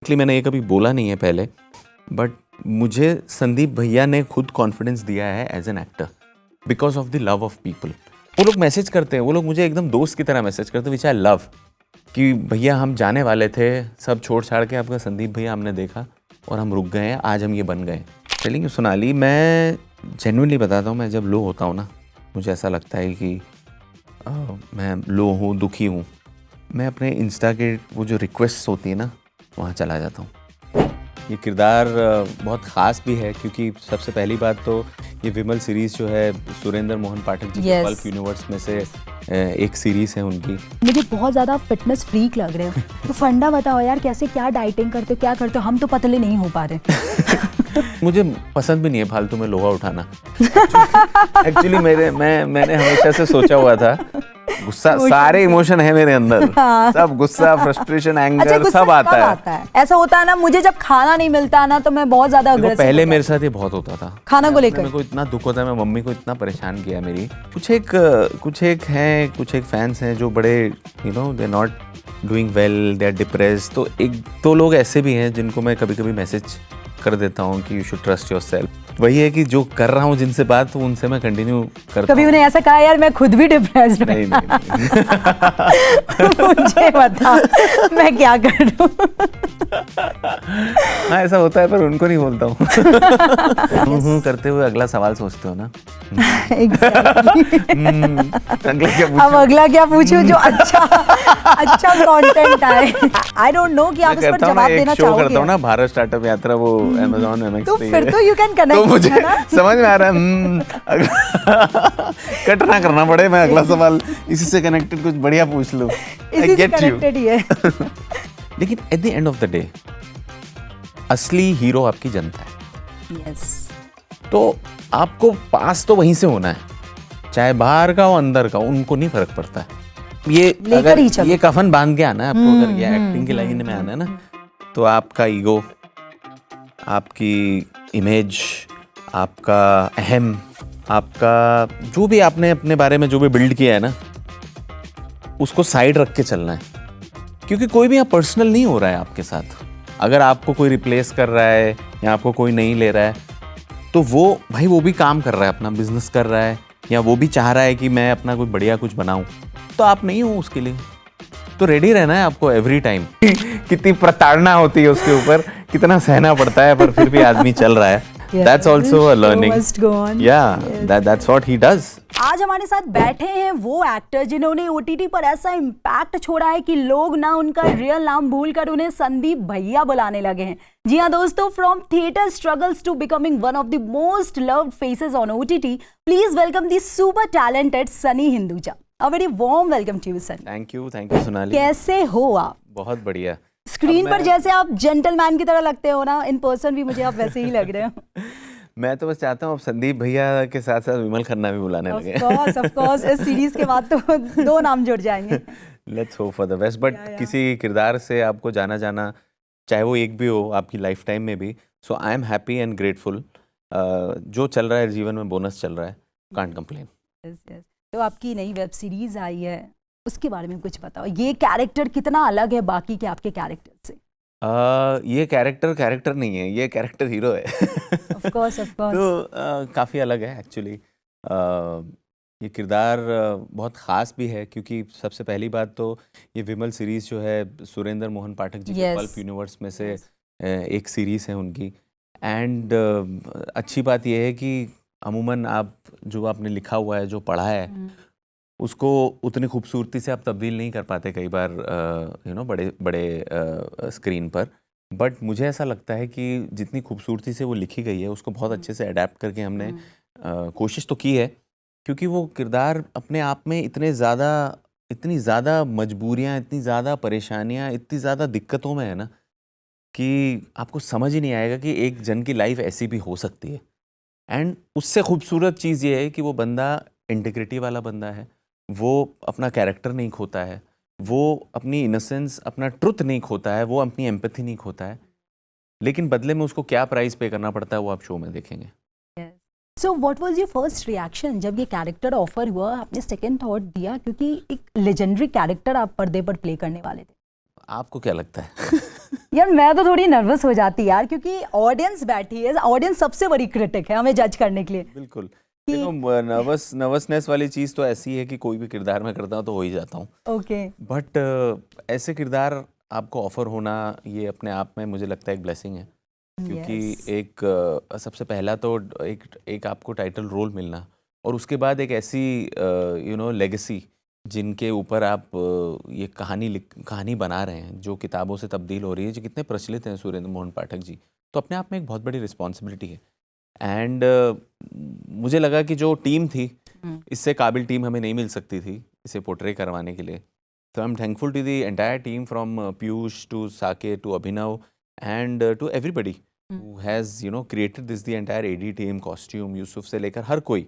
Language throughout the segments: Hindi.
इसलिए मैंने ये कभी बोला नहीं है पहले, बट मुझे संदीप भैया ने खुद कॉन्फिडेंस दिया है as an actor because of the love of people. वो लोग मैसेज करते हैं, वो लोग मुझे एकदम दोस्त की तरह मैसेज करते हैं विच आई लव, कि भैया हम जाने वाले थे, सब छोड़ छाड़ के आपका संदीप भैया हमने देखा और हम रुक गए हैं, आज हम ये बन गए। चलिए सोनाली, मैं जेन्युइनली बताता हूँ, मैं जब लो होता हूँ ना, मुझे ऐसा लगता है कि मैं लो हूँ, दुखी हूँ, मैं अपने इंस्टा के वो जो रिक्वेस्ट होती है ना, वहाँ चला जाता हूँ। ये किरदार बहुत ख़ास भी है क्योंकि सबसे पहली बात तो ये विमल सीरीज़ जो है सुरेंद्र मोहन पाठक जी के पल्प यूनिवर्स में से एक सीरीज़ है उनकी। मुझे बहुत ज़्यादा फिटनेस फ्रीक लग रहे हो, तो फंडा बताओ यार, कैसे क्या डाइटिंग करते हो, क्या करते हो, हम तो पतले नहीं हो पा रहे। मुझे पसंद भी नहीं है फालतू में लोहा उठाना। एक्चुअली मैंने हमेशा से सोचा हुआ था, गुस्सा, सारे इमोशन है मेरे अंदर, सब गुस्सा, फ्रस्ट्रेशन, एंगर, सब आता है। ऐसा होता है ना, मुझे जब खाना नहीं मिलता ना तो मैं बहुत ज्यादा अग्रेसिव। पहले मेरे साथ ये बहुत होता था, खाना को लेकर मेरे को इतना दुख होता है, मैं मम्मी को इतना परेशान किया मेरी। कुछ एक फैंस हैं जो बड़े you know they not doing well, they are depressed. तो एक दो लोग ऐसे भी हैं जिनको मैं कभी कभी मैसेज कर देता हूँ कि यू शुड ट्रस्ट योरसेल्फ। वही है कि जो कर रहा हूँ जिनसे बात, तो उनसे मैं कंटिन्यू करता हूँ। कभी उन्हें ऐसा कहा यार मैं खुद भी डिप्रेस्ड हूँ? नहीं। मुझे बता मैं क्या करूँ? हाँ ऐसा होता है, पर उनको नहीं बोलता हूँ। करते हुए अगला सवाल सोचते हो ना। अब अगला क्या पूछूं जो अच्छा कंटेंट आए। आई डोंट नो कि आप इस पर जवाब देना चाहोगे। शो करता हूँ ना, भारत स्टार्टअप यात्रा, वो Amazon MX तो फिर तो यू कैन कनेक्ट। तो मुझे समझ में आ रहा है कट ना करना पड़े, मैं अगला सवाल इसी से कनेक्टेड कुछ बढ़िया पूछ लूं। इसी से कनेक्टेड ही है। लेकिन eight the end of the day असली हीरो आपकी जनता है। यस। तो आपको पास तो वहीं से होना है, चाहे बाहर का हो अंदर का, उनको नहीं फर्क पड़ता है। ये अगर ये कफन बांध के आना है आपको, अगर ये एक्टिंग की लाइन में आना है ना, तो आपका ईगो, आपकी इमेज, आपका अहम, आपका जो भी आपने अपने बारे में जो भी बिल्ड किया है ना, उसको साइड रख के चलना है। क्योंकि कोई भी यहाँ पर्सनल नहीं हो रहा है आपके साथ। अगर आपको कोई रिप्लेस कर रहा है या आपको कोई नहीं ले रहा है, तो वो भी काम कर रहा है, अपना बिजनेस कर रहा है, या वो भी चाह रहा है कि मैं अपना कोई बढ़िया कुछ बनाऊं, तो आप नहीं हो उसके लिए। तो रेडी रहना है आपको एवरी टाइम। कितनी प्रताड़ना होती है उसके ऊपर, कितना सहना पड़ता है, पर फिर भी आदमी चल रहा है। That's also a learning. Yeah, that's what he does. आज हमारे साथ बैठे हैं वो एक्टर जिन्होंने OTT पर ऐसा इम्पैक्ट छोड़ा है कि लोग ना उनका रियल नाम भूलकर उन्हें संदीप भैया बुलाने लगे हैं। जी हाँ दोस्तों, from theatre struggles to becoming one of the most loved faces on OTT, please welcome the super talented Sunny Hinduja. A very warm welcome to you, sir. Thank you Sonali. कैसे हो आप? बहुत बढ़िया। स्क्रीन पर जैसे आप जेंटलमैन की तरह लगते हो ना, इन पर्सन भी मुझे आप वैसे ही लग रहे हो। मैं तो बस चाहता हूँ अब संदीप भैया के साथ साथ विमल खन्ना भी बुलाने लगे। Of course, इस सीरीज के बाद तो दो नाम जुड़ जाएंगे। Let's hope for the best. But किसी किरदार से आपको जाना, चाहे वो एक भी हो आपकी लाइफ टाइम में भी, so I am happy and grateful. जो चल रहा है जीवन में, बोनस चल रहा है, कांट कंप्लेन। तो आपकी नई वेब सीरीज आई है, उसके बारे में कुछ बताओ। ये कैरेक्टर कितना अलग है बाकी के आपके कैरेक्टर से? ये कैरेक्टर नहीं है, ये कैरेक्टर हीरो है। Of course. तो काफ़ी अलग है एक्चुअली। ये किरदार बहुत ख़ास भी है क्योंकि सबसे पहली बात तो ये विमल सीरीज़ जो है सुरेंद्र मोहन पाठक जी के पल्प यूनिवर्स में से एक सीरीज़ है उनकी। एंड अच्छी बात यह है कि अमूमन आप जो आपने लिखा हुआ है, जो पढ़ा है, उसको उतनी खूबसूरती से आप तब्दील नहीं कर पाते कई बार बड़े स्क्रीन पर। बट मुझे ऐसा लगता है कि जितनी खूबसूरती से वो लिखी गई है, उसको बहुत अच्छे से अडेप्ट करके हमने कोशिश तो की है, क्योंकि वो किरदार अपने आप में इतनी ज़्यादा मजबूरियाँ, इतनी ज़्यादा परेशानियाँ, इतनी ज़्यादा दिक्कतों में है ना, कि आपको समझ ही नहीं आएगा कि एक जन की लाइफ ऐसी भी हो सकती है। एंड उससे खूबसूरत चीज़ ये है कि वो बंदा इंटीग्रिटी वाला बंदा है, वो अपना कैरेक्टर नहीं खोता है, वो अपनी इनोसेंस, अपना ट्रुथ नहीं खोता है, वो अपनी एम्पैथी नहीं खोता है, लेकिन बदले में उसको क्या प्राइस पे करना पड़ता है वो आप शो में देखेंगे। So what was your first reaction जब ये कैरेक्टर ऑफर हुआ? आपने सेकंड थॉट दिया, क्योंकि एक लेजेंडरी कैरेक्टर आप पर्दे पर प्ले करने वाले थे। आपको क्या लगता है? यार मैं तो थोड़ी नर्वस हो जाती यार, क्योंकि ऑडियंस बैठी है, ऑडियंस सबसे बड़ी क्रिटिक है हमें जज करने के लिए। बिल्कुल। देखो नर्वसनेस वाली चीज़ तो ऐसी है कि कोई भी किरदार मैं करता हूँ तो हो ही जाता हूँ। ओके। बट ऐसे किरदार आपको ऑफर होना ये अपने आप में मुझे लगता है एक ब्लेसिंग है, क्योंकि Yes. एक सबसे पहला तो एक आपको टाइटल रोल मिलना, और उसके बाद एक ऐसी लेगेसी जिनके ऊपर आप ये कहानी बना रहे हैं जो किताबों से तब्दील हो रही है, जो कितने प्रचलित हैं सुरेंद्र मोहन पाठक जी, तो अपने आप में एक बहुत बड़ी रिस्पॉन्सिबिलिटी है। एंड मुझे लगा कि जो टीम थी, इससे काबिल टीम हमें नहीं मिल सकती थी इसे पोर्ट्रे करवाने के लिए। So I'm thankful to the entire team from Piyush to Saket to Abhinav and to everybody who has created this, the entire AD team, costume, Yusuf से लेकर हर कोई।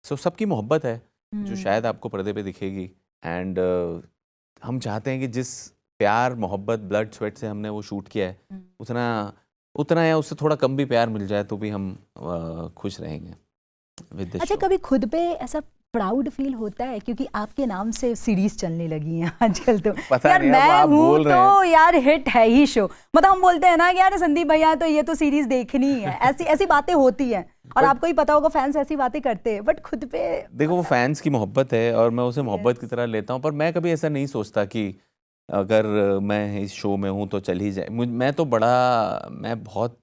So सबकी मोहब्बत है जो शायद आपको पर्दे पे दिखेगी। एंड हम चाहते हैं कि जिस प्यार मोहब्बत ब्लड स्वेट से हमने वो शूट किया है, उतना या उससे थोड़ा कम भी प्यार मिल जाए तो भी हम खुश रहेंगे विद दिस अच्छा, शो। कभी खुद पे ऐसा प्राउड फील होता है, क्योंकि आपके नाम से सीरीज चलने लगी हैं आजकल तो? पता यार नहीं, अब मैं आप हूँ बोल रहे तो यार हिट है ही शो, मतलब हम बोलते हैं ना कि यार संदीप भैया तो ये तो सीरीज देखनी ही है, ऐसी ऐसी बातें होती हैं, और आपको ही पता होगा फैंस ऐसी बातें करते हैं, बट खुद पे देखो वो फैंस की मोहब्बत है और मैं उसे मोहब्बत की तरह लेता हूँ, पर मैं कभी ऐसा नहीं सोचता कि अगर मैं इस शो में हूँ तो चल ही जाए। मैं बहुत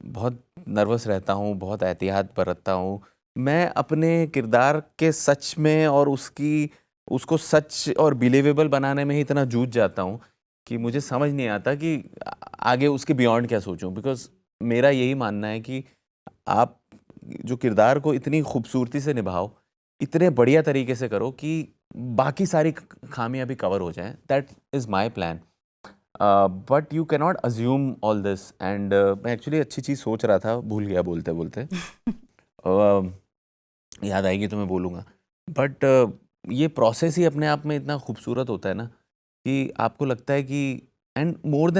बहुत नर्वस रहता हूँ, बहुत एहतियात बरतता हूँ। मैं अपने किरदार के सच में और उसको सच और बिलीवेबल बनाने में ही इतना जूझ जाता हूँ कि मुझे समझ नहीं आता कि आगे उसके बियॉन्ड क्या सोचूं। बिकॉज मेरा यही मानना है कि आप जो किरदार को इतनी खूबसूरती से निभाओ, इतने बढ़िया तरीके से करो कि बाकी सारी खामियां भी कवर हो जाएं। That is my plan. But you cannot assume all this. And मैं एक्चुअली अच्छी चीज़ सोच रहा था, भूल गया बोलते बोलते। याद आएगी तो मैं बोलूँगा। बट ये प्रोसेस ही अपने आप में इतना खूबसूरत होता है ना कि आपको लगता है कि and more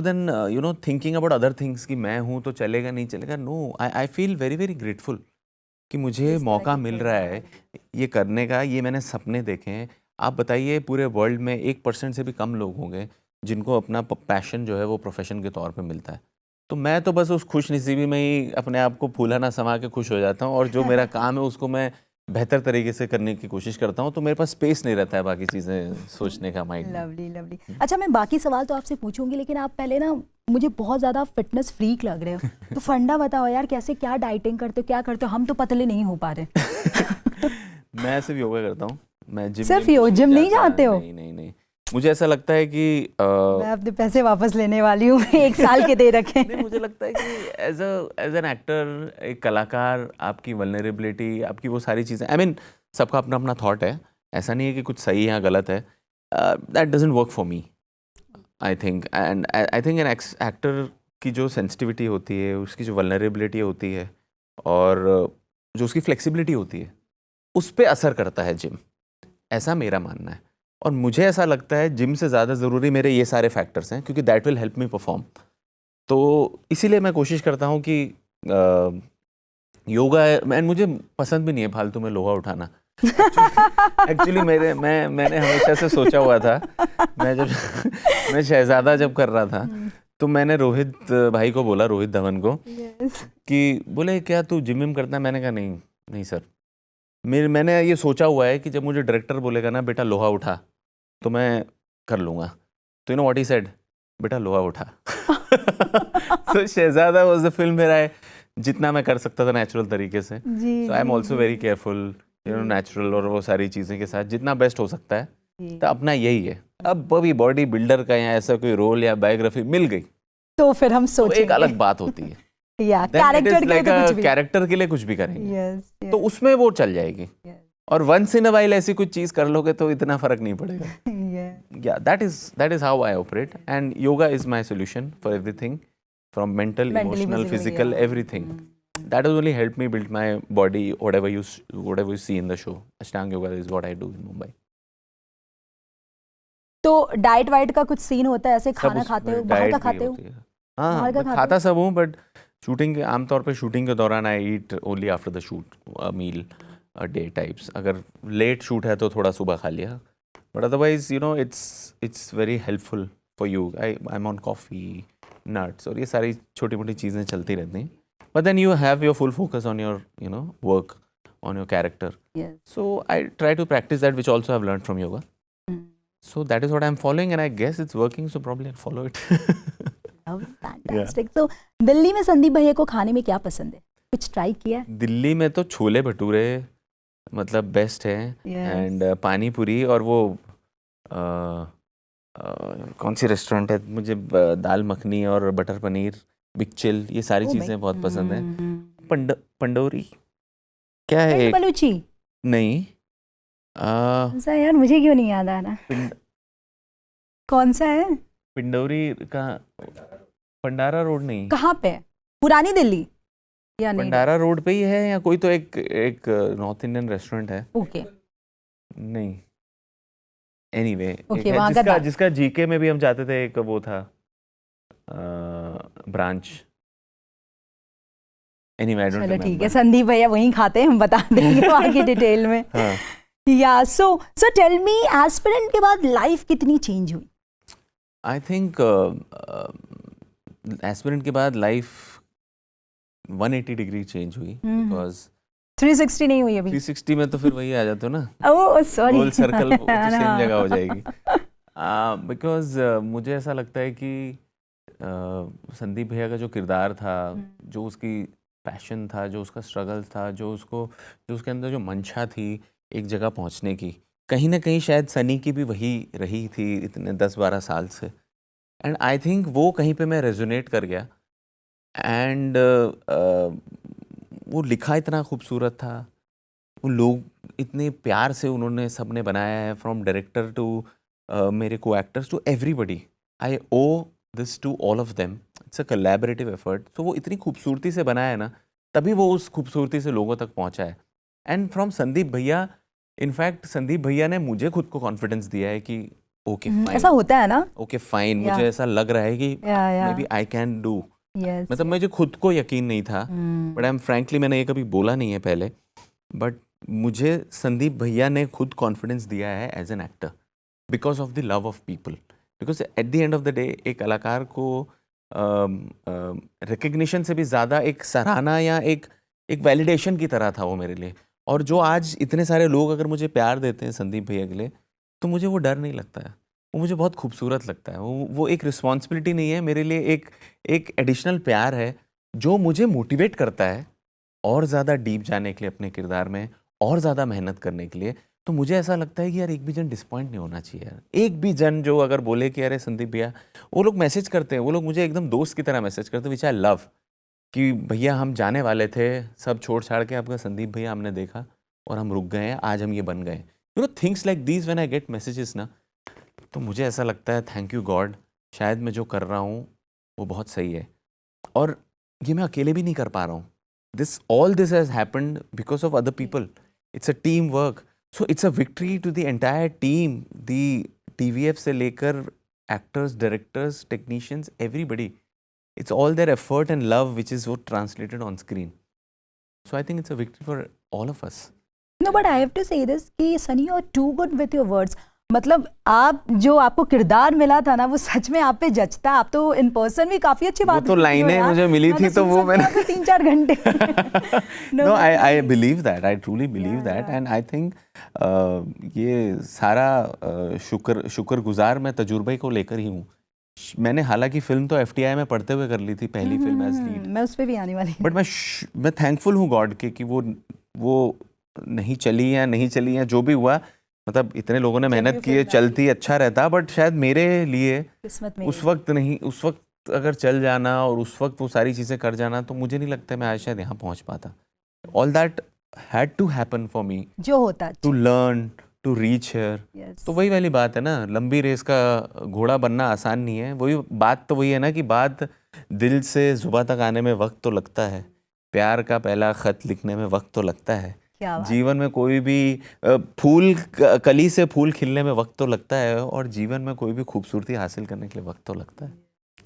than thinking about other things कि मैं हूँ तो चलेगा नहीं चलेगा, no, I feel very very grateful कि मुझे इस तरह मौका के मिल रहा है ये करने का। ये मैंने सपने देखे हैं। आप बताइए पूरे वर्ल्ड में 1% से भी कम लोग होंगे जिनको अपना पैशन जो है वो प्रोफेशन के तौर पे मिलता है। तो मैं तो बस उस खुश नसीबी में ही अपने आप को फूला ना समा के खुश हो जाता हूँ, और जो मेरा काम है उसको मैं बेहतर तरीके से करने की कोशिश करता हूँ, तो मेरे पास स्पेस नहीं रहता है बाकी चीज़ें सोचने का माइंड में। Lovely lovely. अच्छा, मैं बाकी सवाल तो आपसे पूछूंगी, लेकिन आप पहले ना मुझे बहुत ज़्यादा फिटनेस फ्रीक लग रहे हो, तो फंडा बताओ यार, कैसे क्या डाइटिंग करते हो, क्या करते हो? हम तो पतले नहीं हो पा रहे। मैं सिर्फ योगा करता हूँ। मैं सिर्फ जिम नहीं जाते हो? नहीं, मुझे ऐसा लगता है कि मैं अपने पैसे वापस लेने वाली हूँ, 1 साल के दे रखे। नहीं, मुझे लगता है कि एज एन एक्टर, एक कलाकार, आपकी वल्नरेबिलिटी, आपकी वो सारी चीज़ें, आई मीन सबका अपना अपना थॉट है, ऐसा नहीं है कि कुछ सही है या गलत है। That doesn't work for me, I think. And I think an actor की जो सेंसिटिविटी होती है, उसकी जो वल्नरेबिलिटी होती है, और जो उसकी फ्लेक्सिबिलिटी होती है, उस पर असर करता है जिम, ऐसा मेरा मानना है। और मुझे ऐसा लगता है जिम से ज़्यादा ज़रूरी मेरे ये सारे फैक्टर्स हैं, क्योंकि that will help me perform. तो इसीलिए मैं कोशिश करता हूँ कि योगा, मुझे पसंद भी नहीं है फालतू में लोहा उठाना। एक्चुअली मैंने हमेशा से सोचा हुआ था, मैं शहजादा जब कर रहा था तो मैंने रोहित भाई को बोला, रोहित धवन को, कि बोले क्या तू जिम विम करता है? मैंने कहा नहीं सर, मैंने ये सोचा हुआ है कि जब मुझे डायरेक्टर बोलेगा ना बेटा लोहा उठा, तो मैं कर लूँगा। तो you know what he said, बेटा लोहा उठा। तो शहजादा वाज द फिल्म मेरा है, जितना मैं कर सकता था नेचुरल तरीके से। So I am also very careful, you know, natural और वो सारी चीज़ें के साथ जितना बेस्ट हो सकता है। तो अपना यही है। अब अभी बॉडी बिल्डर का या ऐसा कोई रोल या बायोग्राफी मिल गई तो फिर हम तो सोचेंगे, एक अलग बात होती है। या कैरेक्टर के लिए तो कुछ भी, कैरेक्टर के लिए कुछ भी करेंगे, यस, तो उसमें वो चल जाएगी। और वंस इन अ वाइल ऐसी कुछ चीज कर लोगे तो इतना फर्क नहीं पड़ेगा। या that is how I operate, and yoga is my solution for everything, from mental, emotional, physical, everything. That has only helped me build my body, whatever you see in the show. Ashtanga yoga is what I do in Mumbai. तो डाइट वाइट का कुछ सीन होता है ऐसे? खाना खाते हो, बाहर का खाते हो? हाँ, मैं खाता सब हूँ, बट शूटिंग के आमतौर पे शूटिंग के दौरान I eat only after the shoot, meal a day types. अगर लेट शूट है तो थोड़ा सुबह खा लिया, but otherwise you know it's very helpful for you, I am on coffee, nuts, और ये सारी छोटी मोटी चीज़ें चलती रहती हैं. But then you have your full focus on your work, on your character. Yes. So I try to practice that, which also I've learned from yoga. So that is what I'm following, and I guess it's working, so probably I'll follow it. Oh, fantastic. So Delhi में संदीप भैया को खाने में क्या पसंद है? कुछ ट्राई किया? दिल्ली में तो छोले भटूरे मतलब बेस्ट है, एंड पानी पूरी, और वो कौन सी रेस्टोरेंट है, मुझे दाल मखनी और बटर पनीर, बिग चिल, ये सारी चीज़ें बहुत पसंद है. पंडोरी क्या है? बलूची नहीं, ऐसा यार मुझे क्यों नहीं याद आ रहा. कौन सा है? पिंडौरी का, भंडारा रोड नहीं, कहाँ पे है? पुरानी दिल्ली या नहीं? भंडारा रोड पे ही है, या कोई तो एक नॉर्थ इंडियन रेस्टोरेंट है. ओके, नहीं, एनीवे, जिसका जीके में भी हम जाते थे, एक वो था ब्रांच. चलो ठीक है, संदीप भैया वहीं खाते हैं, हम बता देंगे आगे डिटेल में. या सो टेल मी, एस्पिरेंट के बाद लाइफ कितनी चेंज हुई? आई थिंक एस्पिरेंट के बाद लाइफ 180 डिग्री चेंज हुई, बिकॉज 360 नहीं हुई अभी. 360 में तो फिर वही आ जाते हो ना. ओह सॉरी, गोल सर्कल सेम जगह हो जाएगी. बिकॉज मुझे ऐसा लगता है कि संदीप भैया का जो किरदार था, जो उसकी पैशन था, जो उसका स्ट्रगल था, जो उसके अंदर जो मंशा थी एक जगह पहुंचने की, कहीं ना कहीं शायद सनी की भी वही रही थी इतने 10-12 साल से. एंड आई थिंक वो कहीं पे मैं रेजोनेट कर गया. एंड वो लिखा इतना खूबसूरत था, वो लोग इतने प्यार से उन्होंने सबने बनाया है, फ्रॉम डायरेक्टर टू मेरे को actors to everybody. I owe this to all of them. It's a collaborative effort. तो वो इतनी खूबसूरती से बनाया है ना, तभी वो उस खूबसूरती से लोगों तक पहुंचा है. एंड फ्रॉम संदीप भैया, इनफैक्ट संदीप भैया ने मुझे खुद को कॉन्फिडेंस दिया है कि ओके फाइन, ऐसा होता है ना, ओके फाइन, मुझे ऐसा लग रहा है कि maybe I can do. मतलब मुझे खुद को यकीन नहीं था, बट आई एम फ्रैंकली, मैंने ये कभी बोला नहीं है पहले, बट मुझे संदीप भैया ने खुद कॉन्फिडेंस दिया है as an actor, because of the love of people. Because at the end of the day एक कलाकार को रिकग्निशन से भी ज़्यादा एक सराहना या एक वैलिडेशन की तरह था वो मेरे लिए. और जो आज इतने सारे लोग अगर मुझे प्यार देते हैं संदीप भैया के लिए, तो मुझे वो डर नहीं लगता है, वो मुझे बहुत खूबसूरत लगता है. वो एक रिस्पॉन्सिबिलिटी नहीं है मेरे लिए, एक एडिशनल प्यार है जो मुझे मोटिवेट करता है और ज़्यादा डीप जाने के लिए अपने किरदार में, और ज़्यादा मेहनत करने के लिए. तो मुझे ऐसा लगता है कि यार एक भी जन डिसपॉइंट नहीं होना चाहिए यार. एक भी जन जो अगर बोले कि अरे संदीप भैया, वो लोग मैसेज करते हैं, वो लोग मुझे एकदम दोस्त की तरह मैसेज करते हैं, विच आई लव, कि भैया हम जाने वाले थे, सब छोड़ छाड़ के आपका संदीप भैया हमने देखा और हम रुक गए हैं, आज हम ये बन गए. You know things like these when I get messages ना, तो मुझे ऐसा लगता है थैंक यू गॉड, शायद मैं जो कर रहा हूँ वो बहुत सही है. और ये मैं अकेले भी नहीं कर पा रहा हूँ. All this has happened because of other people. It's a team work. So it's a victory to the entire team, the TVF से लेकर actors, directors, technicians, everybody. It's all their effort and love which is what translated on screen. So I think it's a victory for all of us. No, but I have to say this कि Sunny, you're too good with your words. मतलब आप जो आपको किरदार मिला था ना, वो सच में आप पे जचता. आप तो इन पर्सन भी काफी अच्छी बात. वो तो लाइनें मुझे मिली थी तो वो मैंने 3-4 घंटे. No, I believe that. I truly believe that, and I think ये सारा शुक्रगुजार मैं तजुर्बे को लेकर ही हूँ. मैंने हालांकि फिल्म तो FTI में पढ़ते हुए कर ली थी, पहली फिल्म एज लीड. मैं उस पे भी आने वाली. बट मैं थैंकफुल हूँ गॉड के कि वो नहीं चली या जो भी हुआ, मतलब इतने लोगों ने मेहनत की है, चलती अच्छा रहता. बट शायद मेरे लिए उस वक्त अगर चल जाना और उस वक्त वो सारी चीज़ें कर जाना, तो मुझे नहीं लगता मैं आज शायद यहाँ पहुँच पाता. All that had to happen for me, जो होता to learn, to reach here. तो वही वाली बात है ना, लंबी रेस का घोड़ा बनना आसान नहीं है. वही बात तो वही है ना कि बात दिल से जुबां तक आने में वक्त तो लगता है, प्यार का पहला खत लिखने में वक्त तो लगता है, जीवन में कोई भी फूल कली से फूल खिलने में वक्त तो लगता है, और जीवन में कोई भी खूबसूरती हासिल करने के लिए वक्त तो लगता है.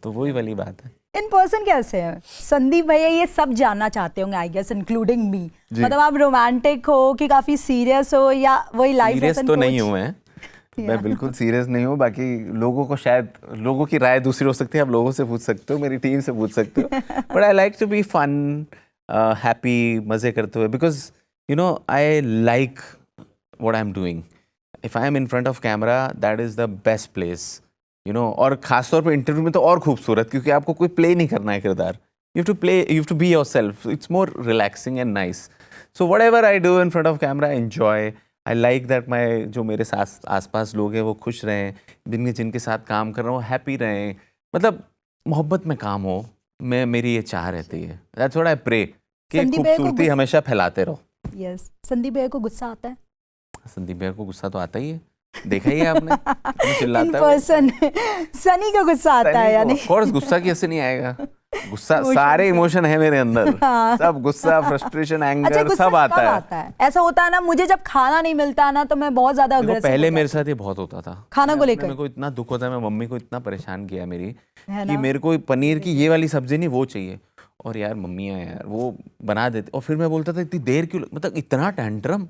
तो वही वाली बात है. इन पर्सन कैसे है संदीप भैया, ये सब जानना चाहते होंगे आई गेस, इंक्लूडिंग मी. मतलब आप रोमांटिक हो कि काफी सीरियस हो, या वही लाइफ सीरियस तो नहीं हुए हैं, मैं बिल्कुल सीरियस नहीं हूँ। बाकी लोगों को शायद लोगों की राय दूसरी हो सकती है, आप लोगों से पूछ सकते हो, मेरी टीम से पूछ सकते हो, but I like to be fun, happy, मज़े करते हुए, because you know I like what I am doing. If I am in front of camera that is the best place, you know. और ख़ासतौर पर इंटरव्यू में तो और खूबसूरत, क्योंकि आपको कोई प्ले नहीं करना है किरदार, you have to play, you have to be yourself. It's more relaxing and nice. So whatever I do in front of camera, I enjoy. I like that my जो मेरे साथ आसपास लोग हैं वो खुश रहें, जिनके साथ काम कर रहा हूँ हैप्पी रहें, मतलब मोहब्बत में काम हो, मैं मेरी ये चाह रहती है। That's what I pray कि खूबसूरती हमेशा फैलाते रहो। Yes. संदीप भैया को गुस्सा आता है? संदीप भैया को गुस्सा तो आता ही है, देखा ही है आपने, चिल्लाता है। सनी को गुस्सा आता है यानी? ऑफ कोर्स, गुस्सा कैसे नहीं आएगा, गुस्सा सारे इमोशन है मेरे अंदर। हाँ। सब गुस्सा, फ्रस्ट्रेशन, एंगर, अच्छा, सब आता है। ऐसा होता है ना, मुझे जब खाना नहीं मिलता ना तो मैं बहुत ज्यादा अग्रेसिव पहले मेरे साथ ये बहुत होता था खाना को लेकर। मेरे को इतना दुख होता है, मैं मम्मी को इतना परेशान किया मेरी कि मेरे को पनीर की ये वाली सब्जी नहीं वो चाहिए, और यार मम्मी यार वो बना देते, और फिर मैं बोलता था इतनी देर क्यों, मतलब इतना टेंट्रम।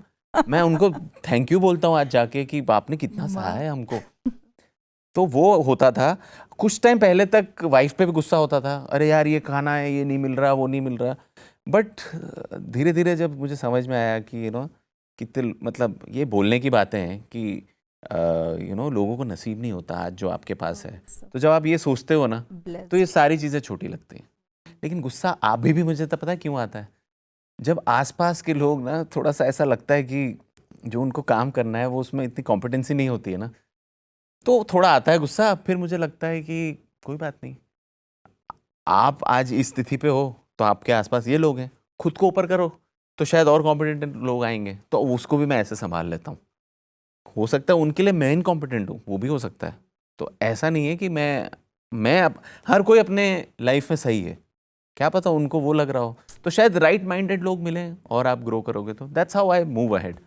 मैं उनको थैंक यू बोलता हूँ आज जाके कि आपने कितना सहा है हमको। तो वो होता था कुछ टाइम पहले तक, वाइफ पे भी गुस्सा होता था, अरे यार ये खाना है, ये नहीं मिल रहा, वो नहीं मिल रहा। बट धीरे धीरे जब मुझे समझ में आया कि यू नो कितने, मतलब ये बोलने की बातें हैं कि यू नो लोगों को नसीब नहीं होता आज जो आपके पास है, तो जब आप ये सोचते हो ना तो ये सारी चीज़ें छोटी लगती हैं। लेकिन गुस्सा आप भी मुझे तो पता है क्यों आता है, जब आसपास के लोग ना थोड़ा सा ऐसा लगता है कि जो उनको काम करना है वो उसमें इतनी कॉम्पिटेंसी नहीं होती है ना, तो थोड़ा आता है गुस्सा। फिर मुझे लगता है कि कोई बात नहीं, आप आज इस स्थिति पे हो तो आपके आसपास ये लोग हैं, खुद को ऊपर करो तो शायद और कॉम्पिटेंट लोग आएंगे, तो उसको भी मैं ऐसे संभाल लेता हूँ। हो सकता है उनके लिए मैं इनकॉम्पिटेंट हूँ, वो भी हो सकता है। तो ऐसा नहीं है कि मैं अब हर कोई अपने लाइफ में सही है, क्या पता उनको वो लग रहा हो, तो शायद राइट माइंडेड लोग मिलें और आप ग्रो करोगे। तो that's how I move ahead.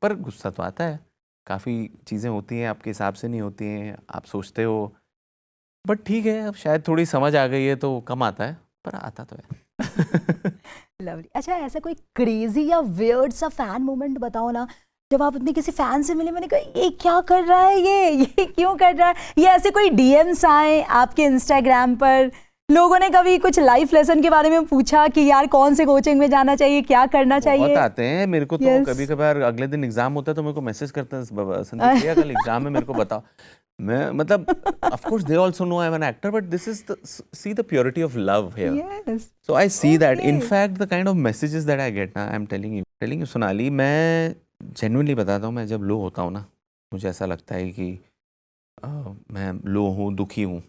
पर गुस्सा तो आता है, काफ़ी चीज़ें होती हैं आपके हिसाब से नहीं होती हैं, आप सोचते हो, बट ठीक है, अब शायद थोड़ी समझ आ गई है तो कम आता है, पर आता तो है। लवली। अच्छा, ऐसा कोई क्रेजी या वियर्ड सा फैन मोमेंट बताओ ना, जब आप अपने किसी फैन से मिले, मैंने कहा ये क्या कर रहा है, ये क्यों कर रहा है, ये ऐसे कोई डीएम्स आए आपके इंस्टाग्राम पर, लोगों ने कभी कुछ लाइफ लेसन के बारे में पूछा कि यार कौन से कोचिंग में जाना चाहिए, क्या करना चाहिए? बहुत आते हैं मेरे को तो कभी कभार अगले दिन एग्जाम होता है तो मेरे को मैसेज करते हैं, संदीप भैया कल एग्जाम है मेरे को बताओ। मैं मतलब of course they also know I'm an actor, but this is see the purity of love here. Yes. So I see that. In fact, the kind of messages that I get now, I'm telling you, Sonali, मैं genuinely बताता हूँ, मैं जब लो होता हूँ ना, मुझे ऐसा लगता है कि मैं लो हूँ, दुखी हूँ,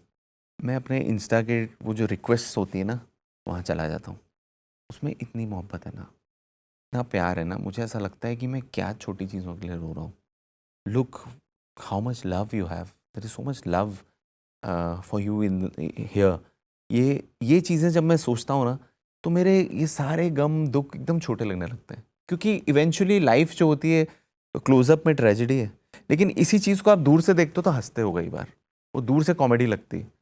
मैं अपने इंस्टा के वो जो रिक्वेस्ट होती है ना वहाँ चला जाता हूँ। उसमें इतनी मोहब्बत है ना, इतना प्यार है ना, मुझे ऐसा लगता है कि मैं क्या छोटी चीज़ों के लिए रो रहा हूँ। Look how much love you have, there is so much love for you in here. ये चीज़ें जब मैं सोचता हूँ ना तो मेरे ये सारे गम दुख एकदम छोटे लगने लगते हैं, क्योंकि इवेंचुअली लाइफ जो होती है क्लोजअप में ट्रेजेडी है, लेकिन इसी चीज़ को आप दूर से देखते हो तो हंसते हो, कई बार वो दूर से कॉमेडी लगती है।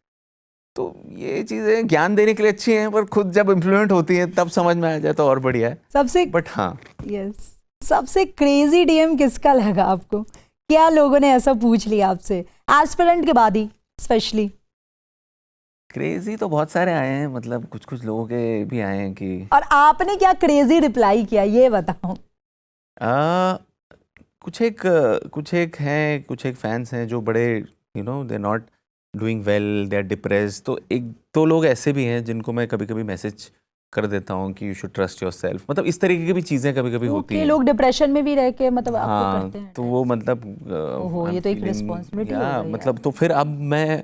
तो ये चीज़ें ज्ञान देने के लिए अच्छी हैं, पर खुद जब इम्प्लीमेंट होती हैं तब समझ में आ जाए तो और बढ़िया है सबसे। बट हाँ, यस, सबसे क्रेजी डीएम किसका लगा आपको? क्या लोगों ने ऐसा पूछ लिया आपसे एस्पिरेंट के बाद ही? स्पेशली क्रेजी तो बहुत सारे आए हैं, मतलब कुछ लोगों के भी आए हैं कि, और आपने क्या क्रेजी रिप्लाई किया ये बताओ। कुछ एक फैंस हैं जो बड़े you know they not doing well, they are depressed, तो एक दो लोग ऐसे भी हैं जिनको मैं कभी कभी मैसेज कर देता हूँ कि यू शुड ट्रस्ट योरसेल्फ, मतलब इस तरीके की भी चीज़ें कभी कभी होती हैं। लोग डिप्रेशन में भी रह के मतलब आपको हाँ, करते हैं, तो वो मतलब ये तो एक रिस्पॉन्सिबिलिटी हो गई मतलब, तो फिर अब मैं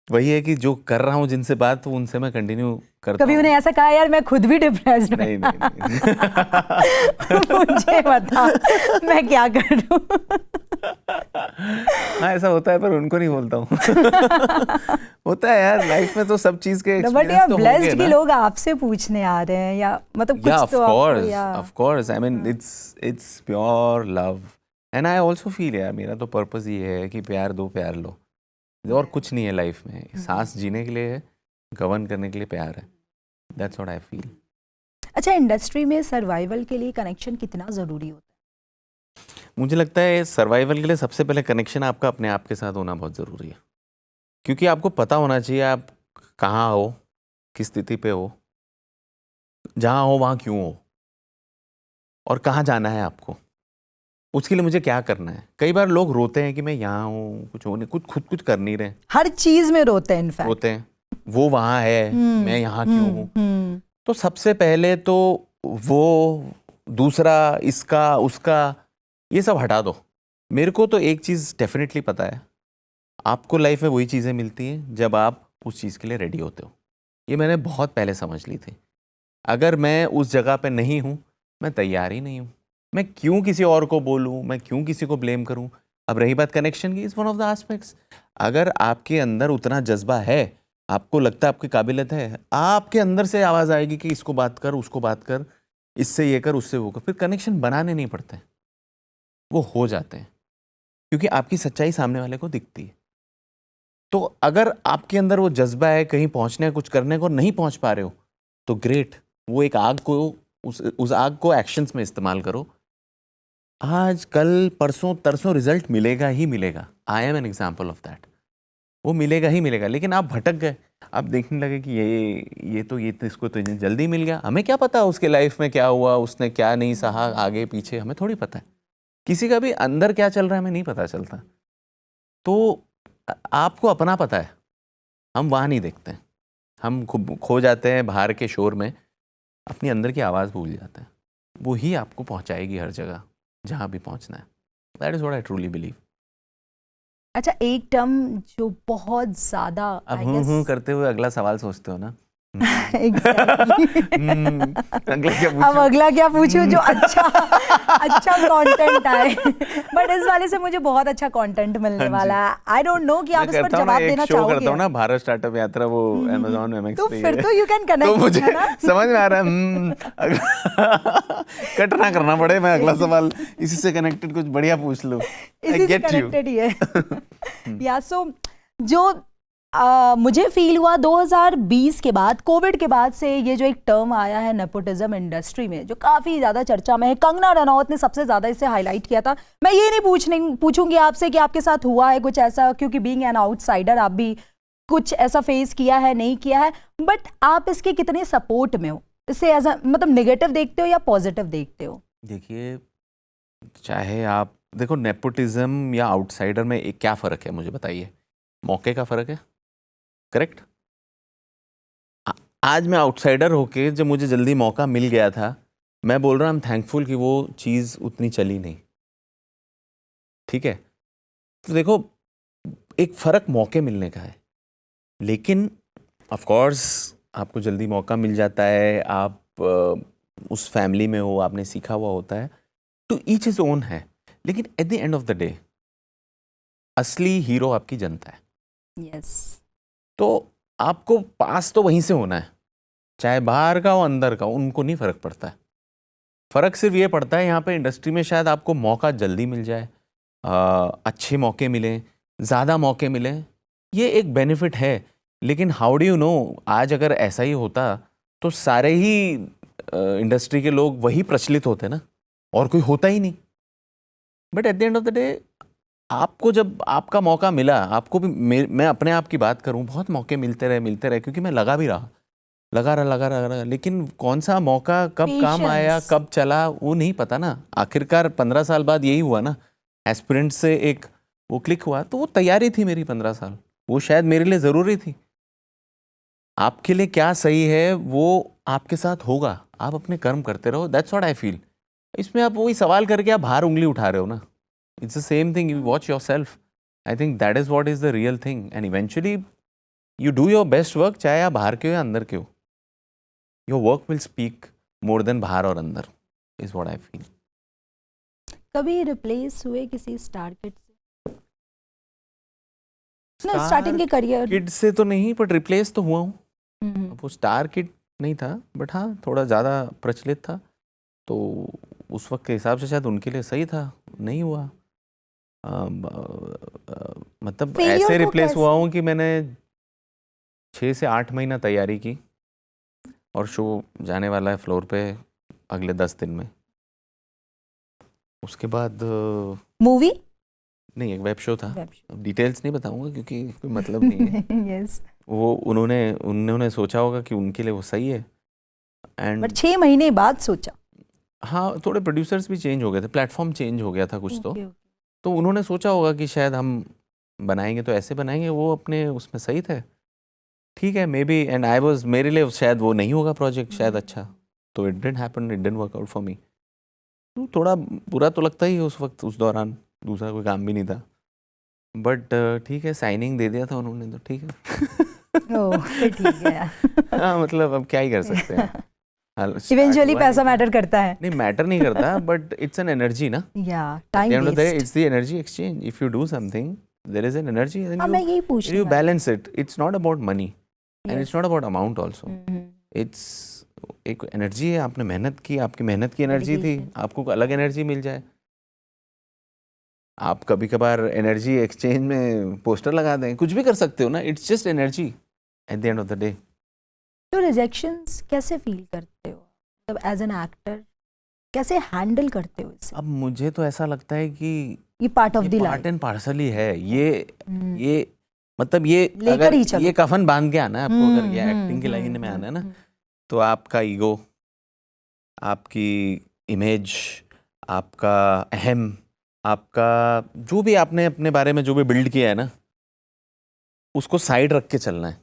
वही है कि जो कर रहा हूँ जिनसे बात, तो उनसे मैं कंटिन्यू करता हूँ। कभी उन्हें ऐसा कहा यार मैं खुद भी डिप्रेस्ड हूँ? नहीं। मुझे बता मैं क्या करूँ? हाँ ऐसा होता है, पर उनको नहीं बोलता हूँ। होता है यार, लाइफ में तो सब चीज के एक्सपीरियंस तो होंगे ना। कि लोग आपसे पूछने आ रहे हैं या मतलब कुछ तो of course I mean it's pure love and I also feel यार मेरा तो पर्पस ये है कि प्यार दो प्यार लो, और कुछ नहीं है लाइफ में, सांस जीने के लिए है, गवर्न करने के लिए प्यार है, दैट्स व्हाट आई फील। अच्छा, इंडस्ट्री में सर्वाइवल के लिए कनेक्शन कितना ज़रूरी होता है? मुझे लगता है सर्वाइवल के लिए सबसे पहले कनेक्शन आपका अपने आप के साथ होना बहुत ज़रूरी है, क्योंकि आपको पता होना चाहिए आप कहाँ हो, किस स्थिति पे हो, जहाँ हो वहाँ क्यों हो, और कहाँ जाना है आपको, उसके लिए मुझे क्या करना है। कई बार लोग रोते हैं कि मैं यहाँ हूँ, कुछ हो नहीं, कुछ कर नहीं रहे, हर चीज में रोते हैं इनफैक्ट, रोते हैं वो वहाँ है, मैं यहाँ क्यों हूँ। तो सबसे पहले तो वो, दूसरा इसका उसका, ये सब हटा दो। मेरे को तो एक चीज़ डेफिनेटली पता है, आपको लाइफ में वही चीज़ें मिलती हैं जब आप उस चीज़ के लिए रेडी होते हो। ये मैंने बहुत पहले समझ ली थी। अगर मैं उस जगह पे नहीं हूँ, मैं तैयार ही नहीं हूँ, मैं क्यों किसी और को बोलूँ, मैं क्यों किसी को ब्लेम करूँ। अब रही बात कनेक्शन की, is one of the aspects. अगर आपके अंदर उतना जज्बा है, आपको लगता है आपकी काबिलियत है, आपके अंदर से आवाज़ आएगी कि इसको बात कर, उसको बात कर, इससे ये कर, उससे वो कर। फिर कनेक्शन बनाने नहीं पड़ते, वो हो जाते हैं, क्योंकि आपकी सच्चाई सामने वाले को दिखती है। तो अगर आपके अंदर वो जज्बा है कहीं पहुंचने, कुछ करने को, नहीं पहुंच पा रहे हो, तो ग्रेट, वो एक आग को, उस आग को एक्शंस में इस्तेमाल करो। आज कल परसों तरसों रिजल्ट मिलेगा ही मिलेगा। I am an example of that. वो मिलेगा ही मिलेगा, लेकिन आप भटक गए, आप देखने लगे कि ये तो इसको तो जल्दी मिल गया। हमें क्या पता उसके लाइफ में क्या हुआ, उसने क्या नहीं सहा, आगे पीछे हमें थोड़ी पता है। किसी का भी अंदर क्या चल रहा है हमें नहीं पता चलता। तो आपको अपना पता है, हम वहाँ नहीं देखते हैं, हम खो जाते हैं बाहर के शोर में, अपनी अंदर की आवाज़ भूल जाते हैं। वो ही आपको पहुँचाएगी हर जगह जहाँ भी पहुँचना है। That is what I truly believe. अच्छा, एक टर्म जो बहुत ज्यादा, अब हूँ करते हुए अगला सवाल सोचते हो ना। अगला क्या पूछूं? अब अगला क्या पूछूं जो अच्छा कंटेंट आए। बट इस वाले से मुझे बहुत अच्छा कंटेंट मिलने वाला है। आई डोंट नो कि आप इस पर जवाब देना चाहोगे। करता हूँ ना भारत स्टार्टअप यात्रा, वो Amazon MX तो पे फिर तो यू कैन कनेक्ट। तो मुझे समझ में आ रहा है कट ना करना पड़े, मैं अगला सवाल इसी से कनेक्टेड कुछ बढ़िया पूछ लूं। इसी से कनेक्टेड ही है। या सो जो मुझे फील हुआ 2020 के बाद, कोविड के बाद से ये जो एक टर्म आया है नेपोटिज्म इंडस्ट्री में, जो काफी ज्यादा चर्चा में है। कंगना रनौत ने सबसे ज्यादा इसे हाईलाइट किया था। मैं ये नहीं पूछूंगी आपसे कि आपके साथ हुआ है कुछ ऐसा, क्योंकि बीइंग एन आउटसाइडर आप भी कुछ ऐसा फेस किया है, नहीं किया है, बट आप इसके कितने सपोर्ट में हो? इसे एज मतलब नेगेटिव देखते हो या पॉजिटिव देखते हो? देखिए, चाहे आप देखो, नेपोटिज्म या आउटसाइडर में एक क्या फ़र्क है मुझे बताइए। मौके का फ़र्क है, करेक्ट। आज मैं आउटसाइडर होके जब मुझे जल्दी मौका मिल गया था, मैं बोल रहा हूँ थैंकफुल कि वो चीज़ उतनी चली नहीं, ठीक है। तो देखो, एक फ़र्क मौके मिलने का है, लेकिन ऑफ कोर्स आपको जल्दी मौका मिल जाता है, आप उस फैमिली में हो, आपने सीखा हुआ होता है, तो ईच इज ओन है। लेकिन eight the end of the day असली हीरो आपकी जनता है। यस। तो आपको पास तो वहीं से होना है, चाहे बाहर का हो अंदर का हो, उनको नहीं फ़र्क पड़ता है। फ़र्क सिर्फ ये पड़ता है यहाँ पे इंडस्ट्री में शायद आपको मौका जल्दी मिल जाए, अच्छे मौके मिलें, ज़्यादा मौके मिलें, ये एक बेनिफिट है। लेकिन हाउ डू यू नो, आज अगर ऐसा ही होता तो सारे ही इंडस्ट्री के लोग वही प्रचलित होते ना, और कोई होता ही नहीं। But at the end of the day आपको जब आपका मौका मिला, आपको भी, मैं अपने आप की बात करूं, बहुत मौके मिलते रहे, क्योंकि मैं लगा रहा, लेकिन कौन सा मौका कब काम आया, कब चला, वो नहीं पता ना। आखिरकार 15 साल बाद यही हुआ ना, एस्पिरेंट से एक वो क्लिक हुआ, तो वो तैयारी थी मेरी 15 साल, वो शायद मेरे लिए ज़रूरी थी। आपके लिए क्या सही है वो आपके साथ होगा, आप अपने कर्म करते रहो, दैट्स व्हाट आई फील। इसमें आप वही सवाल करके आप बाहर उंगली उठा रहे हो ना, it's the same thing, you watch yourself. I think that is what is the real thing, and eventually you do your best work, चाहे आप बाहर के हो या अंदर के हो। Your work will speak more than बाहर और अंदर, इज व्हाट आई फील। कभी रिप्लेस हुए किसी स्टार किड से? स्टार्टिंग के करियर किड से तो नहीं, बट रिप्लेस तो हुआ हूँ। वो स्टार किड नहीं था, बट हाँ थोड़ा ज़्यादा प्रचलित था, तो उस वक्त के हिसाब से शायद उनके लिए सही था, नहीं हुआ। मतलब ऐसे रिप्लेस हुआ हूँ कि मैंने 6 से 8 महीना तैयारी की, और शो जाने वाला है फ्लोर पे अगले 10 दिन में, उसके बाद मूवी? नहीं, एक वेब शो था। Web show. डिटेल्स नहीं बताऊंगा क्योंकि कोई मतलब नहीं है। यस। वो उन्होंने सोचा होगा कि उनके लिए वो सही है। एंड बट 6 महीने बाद सोचा। हाँ, थोड़े प्रोड्यूसर्स भी चेंज हो गए थे, प्लेटफॉर्म चेंज हो गया था कुछ तो Okay, okay. तो उन्होंने सोचा होगा कि शायद हम बनाएंगे तो ऐसे बनाएंगे, वो अपने उसमें सही थे। ठीक है, may be, and I was, मेरे लिए शायद वो नहीं होगा प्रोजेक्ट शायद अच्छा, तो it didn't happen, it didn't work out for me. तो थोड़ा बुरा तो लगता ही है उस वक्त, उस दौरान दूसरा कोई काम भी नहीं था। बट ठीक है, साइनिंग दे दिया था उन्होंने तो ठीक है। ओह, फिर ठीक है यार। हाँ, मतलब अब क्या ही कर सकते हैं। इवेंचुअली पैसा मैटर करता है। नहीं, मैटर नहीं करता, बट इट्स एन एनर्जी ना। या time waste. It's the energy exchange. If you do something, there is an energy, then हाँ, मैं यही पूछ रही you हूँ। balance it. It's not about money and Yes. it's not about amount also. It's एक एनर्जी है, आपने मेहनत की, आपकी मेहनत की एनर्जी थी, Dedication. आपको अलग एनर्जी मिल जाए। आप कभी कभार एनर्जी एक्सचेंज में पोस्टर लगा दें, कुछ भी कर सकते हो ना। It's just energy at the end of the day. तो रिजेक्शंस कैसे फील करते हो, मतलब एज एन एक्टर कैसे हैंडल करते हो इसे? अब मुझे तो ऐसा लगता है कि ये पार्ट ऑफ ये the part life. And parcel ही है। ये मतलब ये लेकर अगर ही चलो। ये कफन बांध के आना है आपको, अगर ये हम्म, एक्टिंग की लाइन में आना है ना, हम्म। तो आपका ईगो, आपकी इमेज, आपका अहम, आपका जो भी आपने अपने बारे में जो भी बिल्ड किया है ना, उसको साइड रख के चलना है।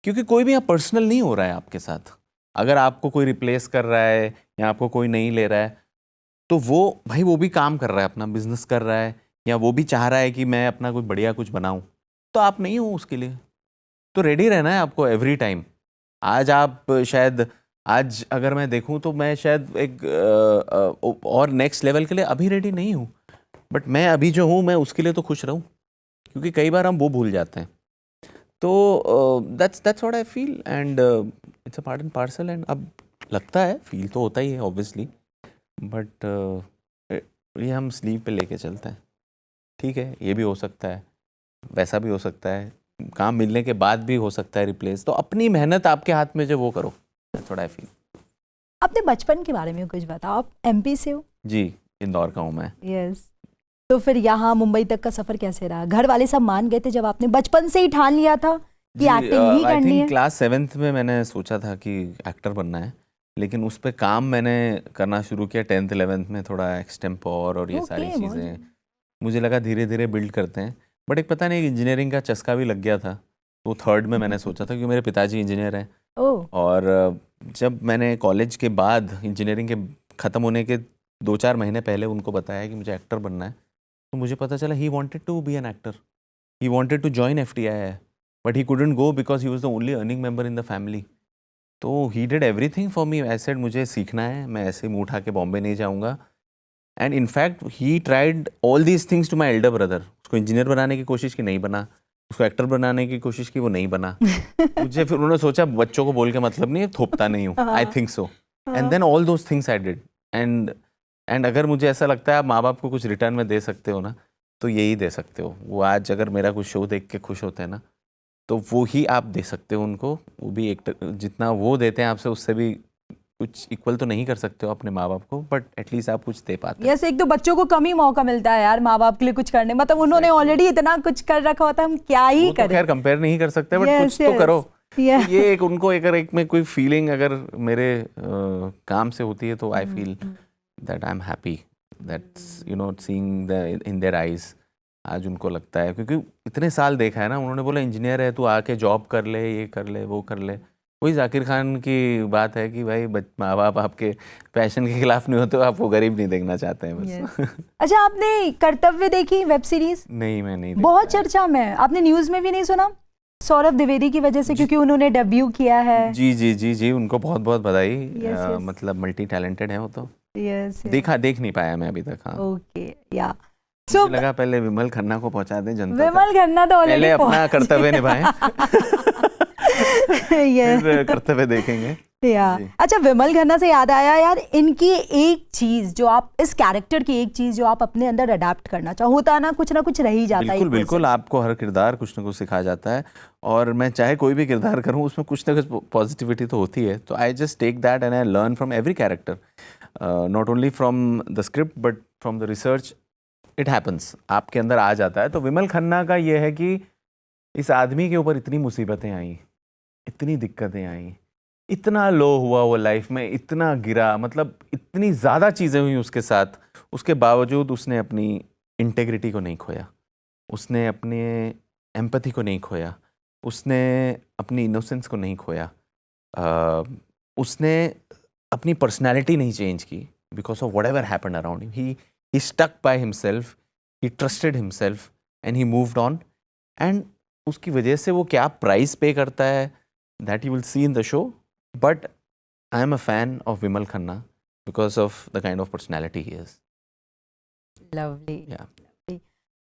क्योंकि कोई भी यहाँ पर्सनल नहीं हो रहा है आपके साथ। अगर आपको कोई रिप्लेस कर रहा है या आपको कोई नहीं ले रहा है, तो वो भाई वो भी काम कर रहा है, अपना बिजनेस कर रहा है, या वो भी चाह रहा है कि मैं अपना कुछ बढ़िया कुछ बनाऊं, तो आप नहीं हो उसके लिए। तो रेडी रहना है आपको एवरी टाइम। आज आप शायद, आज अगर मैं देखूं तो मैं शायद एक और नेक्स्ट लेवल के लिए अभी रेडी नहीं हूं, बट मैं अभी जो हूं मैं उसके लिए तो खुश रहूं, क्योंकि कई बार हम वो भूल जाते हैं। तो that's what I feel, and it's a part and parcel. And अब लगता है, फील तो होता ही है ऑब्वियसली, बट ये हम स्लीव पे लेके चलते हैं। ठीक है, ये भी हो सकता है, वैसा भी हो सकता है, काम मिलने के बाद भी हो सकता है रिप्लेस। तो अपनी मेहनत आपके हाथ में जो वो करो, दैट्स व्हाट आई फील। अपने बचपन के बारे में कुछ बताओ। आप एमपी से हो? जी, इंदौर का हूँ मैं। यस। तो फिर यहाँ मुंबई तक का सफर कैसे रहा? घर वाले सब मान गए थे जब आपने बचपन से ही ठान लिया था कि एक्टिंग ही आई करनी थिंक है? क्लास 7th में मैंने सोचा था कि एक्टर बनना है, लेकिन उस पे काम मैंने करना शुरू किया 10th 11th में, थोड़ा एक्सटेम्पोर और ये सारी Okay, बहुत चीज़ें मुझे लगा धीरे धीरे बिल्ड करते हैं। बट एक पता नहीं, इंजीनियरिंग का चस्का भी लग गया था। तो 3rd में मैंने सोचा था, क्योंकि मेरे पिताजी इंजीनियर हैं, ओह, और जब मैंने कॉलेज के बाद इंजीनियरिंग के ख़त्म होने के 2-4 महीने पहले उनको बताया कि मुझे एक्टर बनना है, तो मुझे पता चला he wanted to be an actor, he wanted to join FTI, but he couldn't go because he was the only earning member in the family. तो he did everything for me. I said मुझे सीखना है, मैं ऐसे मुंह उठा के बॉम्बे नहीं जाऊँगा। And in fact he tried all these things to my elder brother. उसको इंजीनियर बनाने की कोशिश की, नहीं बना। उसको एक्टर बनाने की कोशिश की, वो नहीं बना। मुझे फिर उन्होंने सोचा बच्चों को बोल के मतलब नहीं है, थोपता नहीं हूँ। I think so, and then all those things I did. And अगर मुझे ऐसा लगता है आप माँ बाप को कुछ रिटर्न में दे सकते हो ना, तो यही दे सकते हो। वो आज अगर मेरा कुछ शो देख के खुश होते हैं ना, तो वो ही आप दे सकते हो उनको। वो भी एक जितना वो देते हैं आपसे, उससे भी कुछ इक्वल तो नहीं कर सकते हो अपने माँ बाप को, बट एटलीस्ट आप कुछ दे पाते हो। यस, एक तो बच्चों को कम ही मौका मिलता है यार माँ बाप के लिए कुछ करने, मतलब उन्होंने ऑलरेडी इतना कुछ कर रखा होता है, हम क्या ही वो तो करें। खैर कंपेयर नहीं कर सकते, बट Yes, कुछ तो yes. करो। Yeah. तो ये एक उनको अगर एक में कोई फीलिंग अगर मेरे काम से होती है, तो I feel that I am happy, that's you know seeing the in their eyes. आज उनको लगता है, क्योंकि इतने साल देखा है ना, उन्होंने बोला इंजीनियर है, तू आके जॉब कर ले, ये कर ले, वो कर ले। वही जाकिर खान की बात है कि भाई माँ बाप आपके पैशन के खिलाफ नहीं होते, आपको गरीब नहीं देखना चाहते हैं बस। Yes. अच्छा, आपने कर्तव्य देखी वेब सीरीज? नहीं, मैं नहीं बहुत देखता है। चर्चा में, आपने न्यूज में भी नहीं सुना? सौरभ द्विवेदी की वजह से, क्योंकि उन्होंने डेब्यू किया है। जी जी जी जी, उनको बहुत बहुत बधाई। Yes, yes. मतलब मल्टी टैलेंटेड है वो तो। यस, देख नहीं पाया मैं अभी तक। हाँ, ओके, या मुझे लगा पहले विमल खन्ना को पहुंचा दें जनता तक। विमल खन्ना तो पहले ऑलरेडी अपना कर्तव्य निभाएं, फिर कर्तव्य देखेंगे। या जी। अच्छा, विमल खन्ना से याद आया यार, इनकी एक चीज जो आप, इस कैरेक्टर की एक चीज जो आप अपने अंदर अडेप्ट करना चाहो, होता ना कुछ रह ही जाता है। बिल्कुल बिल्कुल, आपको हर किरदार कुछ ना कुछ सिखा जाता है, और मैं चाहे कोई भी किरदार करूं, उसमें कुछ ना कुछ पॉजिटिविटी तो होती है। तो I just take that and I learn from every character, not only from the script but from the research it happens, आपके अंदर आ जाता है। तो विमल खन्ना का ये है कि इस आदमी के ऊपर इतनी मुसीबतें आई, इतनी दिक्कतें आई, इतना लो हुआ वो लाइफ में, इतना गिरा, मतलब इतनी ज़्यादा चीज़ें हुई उसके साथ, उसके बावजूद उसने अपनी इंटेग्रिटी को नहीं खोया, उसने अपने एम्पैथी को नहीं खोया, उसने अपनी इनोसेंस को नहीं खोया, उसने अपनी पर्सनैलिटी नहीं चेंज की because of whatever happen around him. He stuck by himself, he trusted himself and he moved on. And उसकी वजह से वो क्या प्राइस पे करता है that you will see in the show, but I am a fan of Vimal Khanna because of the kind of personality he is. Lovely. Yeah.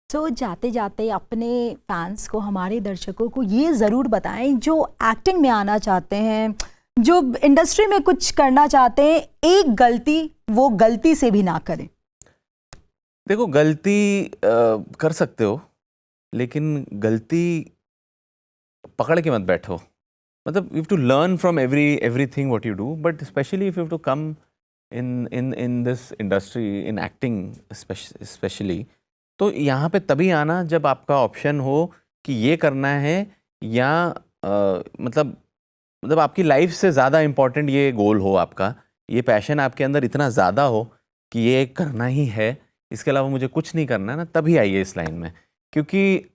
तो जाते जाते अपने फैंस को, हमारे दर्शकों को ये ज़रूर बताएं जो एक्टिंग में आना चाहते हैं, जो इंडस्ट्री में कुछ करना चाहते हैं, एक गलती वो गलती से भी ना करें। देखो, गलती कर सकते हो, लेकिन गलती पकड़ के मत बैठो। मतलब you have to learn from everything what you do, but specially if you have to come in this industry, in acting specially, तो यहाँ पे तभी आना जब आपका ऑप्शन हो कि ये करना है, या मतलब आपकी लाइफ से ज़्यादा इम्पोर्टेंट ये गोल हो, आपका ये पैशन आपके अंदर इतना ज़्यादा हो कि ये करना ही है, इसके अलावा मुझे कुछ नहीं करना है ना, तभी आइए इस लाइन में। क्योंकि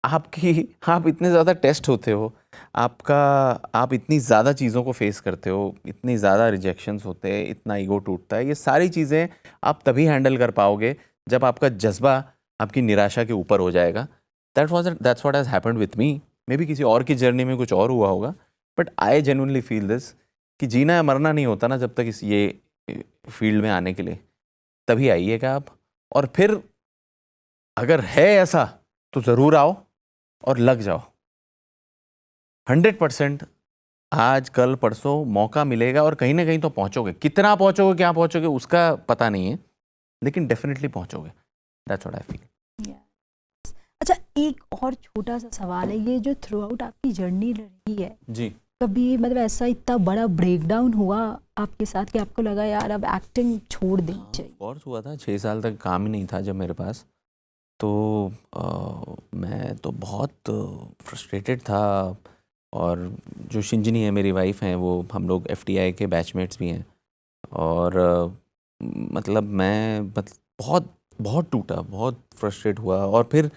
आप इतने ज़्यादा टेस्ट होते हो, आप इतनी ज़्यादा चीज़ों को फेस करते हो, इतनी ज़्यादा रिजेक्शंस होते हैं, इतना ईगो टूटता है, ये सारी चीज़ें आप तभी हैंडल कर पाओगे जब आपका जज्बा आपकी निराशा के ऊपर हो जाएगा। That's what has happened with me. May be किसी और की जर्नी में कुछ और हुआ होगा, but I genuinely feel this कि जीना या मरना नहीं होता ना जब तक ये फील्ड में आने के लिए, तभी आइएगा आप। और फिर अगर है ऐसा तो ज़रूर आओ और लग जाओ। 100% आज कल परसों मौका मिलेगा और कहीं ना कहीं तो पहुंचोगे। कितना पहुंचोगे, क्या पहुंचोगे, उसका पता नहीं है, लेकिन डेफिनेटली पहुंचोगे। That's what I feel. अच्छा, एक और छोटा सा सवाल है, ये जो थ्रू आउट आपकी जर्नी रही है जी, कभी मतलब ऐसा इतना बड़ा ब्रेकडाउन हुआ आपके साथ कि आपको लगा यार अब एक्टिंग छोड़ देनी चाहिए? कोर्स हुआ था, 6 साल तक काम ही नहीं था जब मेरे पास, तो मैं तो बहुत फ्रस्ट्रेटेड था। और जो शिंजनी है मेरी वाइफ हैं, वो हम लोग FTI के बैचमेट्स भी हैं, और मतलब मैं बहुत बहुत टूटा, बहुत फ्रस्ट्रेट हुआ। और फिर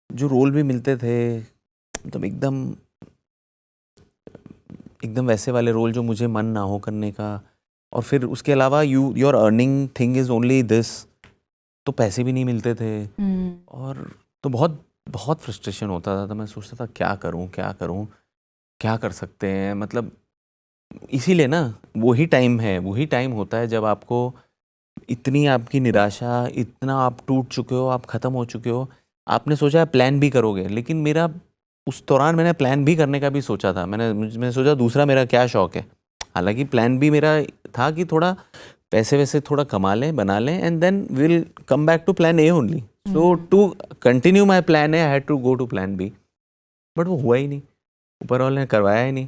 जो रोल भी मिलते थे, मतलब एकदम वैसे वाले रोल जो मुझे मन ना हो करने का, और फिर उसके अलावा your earning thing is only this, तो पैसे भी नहीं मिलते थे। और तो बहुत बहुत फ्रस्ट्रेशन होता था। तो मैं सोचता था क्या करूं, क्या कर सकते हैं। मतलब इसीलिए ना, वही टाइम होता है जब आपको इतनी आपकी निराशा, इतना आप टूट चुके हो, आप ख़त्म हो चुके हो, आपने सोचा है प्लान भी करोगे। लेकिन मेरा उस दौरान मैंने प्लान भी करने का भी सोचा था। मैंने सोचा दूसरा मेरा क्या शौक है। हालांकि प्लान भी मेरा था कि थोड़ा पैसे वैसे थोड़ा कमा लें, बना लें, and then will come back to plan A only. So to continue my plan A I had to go to plan B, but वो हुआ ही नहीं, ऊपर वाले ने करवाया ही नहीं।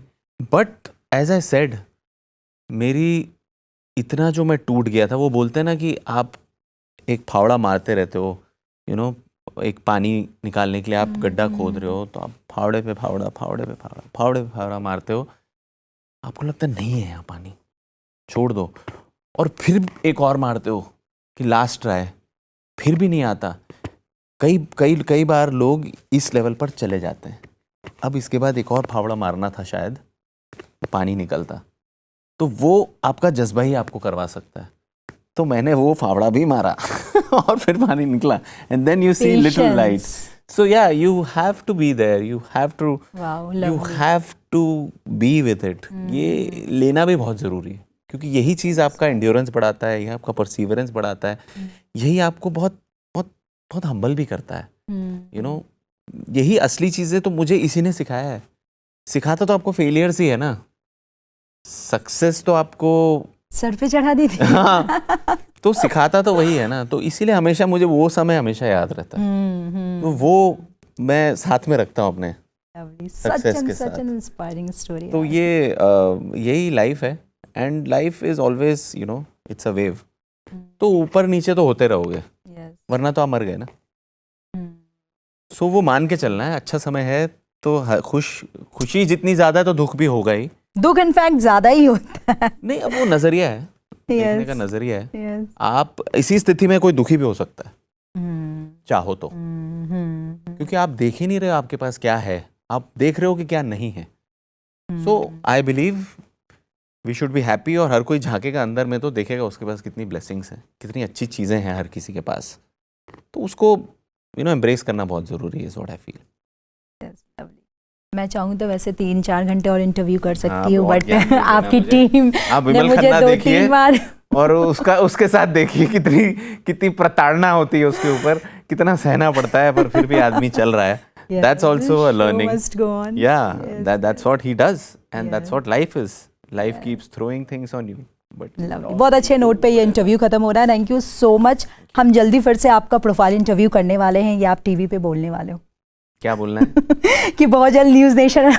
बट एज आई सेड, मेरी इतना जो मैं टूट गया था, वो बोलते हैं ना कि आप एक फावड़ा मारते रहते हो, यू नो, एक पानी निकालने के लिए आप गड्ढा खोद रहे हो, तो आप फावड़े पे फावड़ा मारते हो। आपको लगता है नहीं है यहाँ पानी, छोड़ दो, और फिर एक और मारते हो कि लास्ट ट्राई, फिर भी नहीं आता। कई बार लोग इस लेवल पर चले जाते हैं। अब इसके बाद एक और फावड़ा मारना था, शायद पानी निकलता। तो वो आपका जज्बा ही आपको करवा सकता है। तो मैंने वो फावड़ा भी मारा और फिर पानी निकला, and then you see little light. So yeah, you have to be there, you have to be with it. ये लेना भी बहुत ज़रूरी है, क्योंकि यही चीज़ आपका एंड्योरेंस बढ़ाता है, यही आपका परसीवरेंस बढ़ाता है, यही आपको बहुत बहुत बहुत हम्बल भी करता है। यू नो, यही असली चीज़ें तो मुझे इसी ने सिखाया है। सिखाता तो आपको फेलियर्स ही है ना, सक्सेस तो आपको सर पे चढ़ा दी थी। हाँ, तो सिखाता तो वही है ना। तो इसीलिए हमेशा मुझे वो समय हमेशा याद रहता है। तो वो मैं साथ में रखता हूँ अपने सक्सेस के साथ। Inspiring story. तो ये यही लाइफ है, and life is always, you know, it's a wave. तो ऊपर नीचे तो होते रहोगे, Yes. वरना तो आप मर गए ना। सो वो मान के चलना है, अच्छा समय है तो खुशी जितनी ज्यादा है तो दुख भी होगा ही। दुख इनफैक्ट ज्यादा ही होता है। नहीं, अब वो नजरिया है, देखने का नजरिया है। Yes. आप इसी स्थिति में कोई दुखी भी हो सकता है चाहो तो, क्योंकि आप देख ही नहीं रहे हो आपके पास क्या है, आप देख रहे हो कि क्या नहीं है। So I believe we should be happy, और हर कोई झांकेगा अंदर में तो देखेगा उसके पास कितनी ब्लेसिंग्स हैं, कितनी अच्छी चीज़ें हैं हर किसी के पास, तो उसको एम्ब्रेस करना बहुत ज़रूरी है, इज व्हाट आई फील। मैं चाहूँ तो वैसे 3-4 घंटे और इंटरव्यू कर सकती हूँ, बहुत बट ज्ञान देना आपकी मुझे। टीम आप ने विमल मुझे खन्ना 2-3 देखिए बार और उसके साथ देखिए कितनी प्रताड़ना होती है उसके ऊपर, कितना सहना पड़ता है, पर फिर भी आदमी चल रहा है। That's also a learning. Must go on. Yeah, Yes. that's what he does, and Yeah. that's what life is. Life keeps throwing things on you. But Lovely. बहुत अच्छे नोट पे ये इंटरव्यू खत्म हो रहा है। Thank you so much. हम जल्दी फिर से आपका प्रोफाइल इंटरव्यू करने वाले हैं, या आप टीवी पे बोलने वाले हो? क्या बोलना है? कि बहुत जल्द न्यूज़ नेशन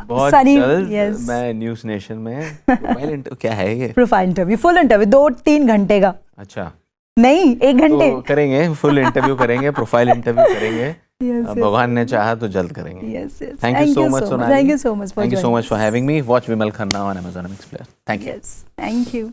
बहुत जल्द yes. मैं न्यूज़ नेशन में क्या है ये? प्रोफाइल इंटरव्यू, फुल इंटरव्यू 2-3 घंटे का, अच्छा, नहीं 1 घंटे। तो करेंगे, फुल इंटरव्यू करेंगे, प्रोफाइल इंटरव्यू करेंगे। भगवान ने चाहा तो जल्द करेंगे। Thank you so much, Sonali. Thank you so much for Thank you so joining much for us. having me. Watch Vimal Khanna on Amazon MX Player. Thank you. Yes, thank you.